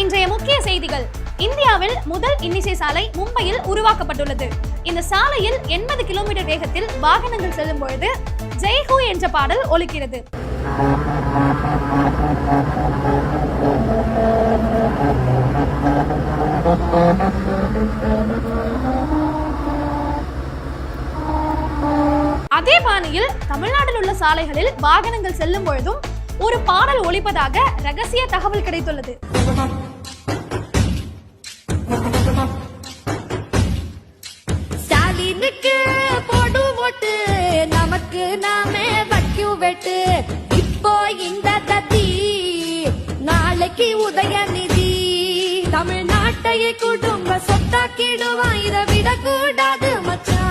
இன்றைய முக்கிய செய்திகள். இந்தியாவில் முதல் இன்னிசை சாலை மும்பையில் உருவாக்கப்பட்டுள்ளது. இந்த சாலையில் 80 கிலோமீட்டர் வேகத்தில் வாகனங்கள் செல்லும் பொழுது ஜெய் ஹூ என்ற பாடல் ஒலிக்கிறது. அதே பாணியில் தமிழ்நாட்டில் உள்ள சாலைகளில் வாகனங்கள் செல்லும் பொழுதும் ஒரு பாடல் ஒலிப்பதாக ரகசிய தகவல் கிடைத்துள்ளது. ஸ்டாலினுக்கு போடு ஓட்டு, நமக்கு நாமே வக்கியூ வெட்டு. இப்போ இந்த கத்தி, நாளைக்கு உதயநிதி. தமிழ்நாட்டையே குடும்ப சொத்தாக்கிடுவான், இதை விடக்கூடாது மச்சான்.